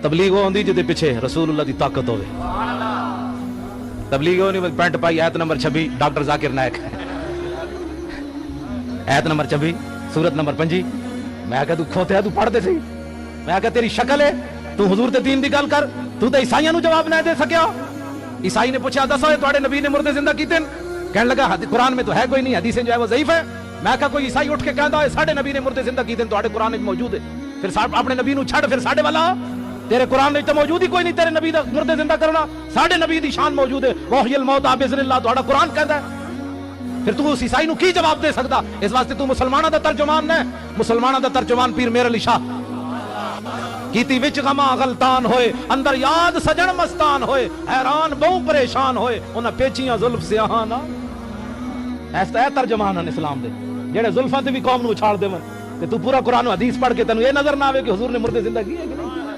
तबलीग वो होंदी जिदे पिछे रसूलुल्लाह दी ताकत होवे। तबलीग वो नहीं पैंट पाई आयत नंबर 26 डॉक्टर जाकिर नायक आयत नंबर 26 सूरत नंबर 5। मैं कह तू खोते तू पढ़ते सही। मैं कह तेरी शक्ल है तू हुजूर ते दीन दी गल कर, तू तो ईसाइयां नु जवाब नहीं दे सकिया। ईसाई ने पूछा दसो तुहाडे नबी ने मुर्दे जिंदा कीते? कहने लगा कुरान में तो है कोई नहीं, हदीसें जो है वो ज़ईफ है। मैं कहा कोई ईसाई उठ के कहता है साडे नबी ने मुर्दे जिंदा कीते तुहाडे कुरान में मौजूद है, फिर अपने नबी नु छड़ फिर साडे वाला तेरे कुरान में तो मौजूद ही कोई नहीं तेरे नबी दा मुर्दे जिंदा करना। साडे नबी दी शान मौजूद है, वहियल मौत बिइज़्निल्लाह तुहाडा कुरान कहता है। फिर तू उस ईसाई नु की जवाब दे सकदा? इस वास्ते तू मुसलमाना दा तर्जुमान है। मुसलमाना दा तर्जुमान पीर मेर अली शाह कीती विच गमा गलतान होए, अंदर याद सजन मस्तान होए, हैरान बहु परेशान होए, उन्हां पेचियां जुल्फ सियाहां ना। ऐसा तर्जुमान है इस्लाम दे जेड़े जुल्फां ते भी कौम नु उछाल देवन। ते तू पूरा कुरान हदीस पढ़ के तेनू ये नजर ना आवे कि हुजूर ने मुर्दे जिंदा किए कि नहीं।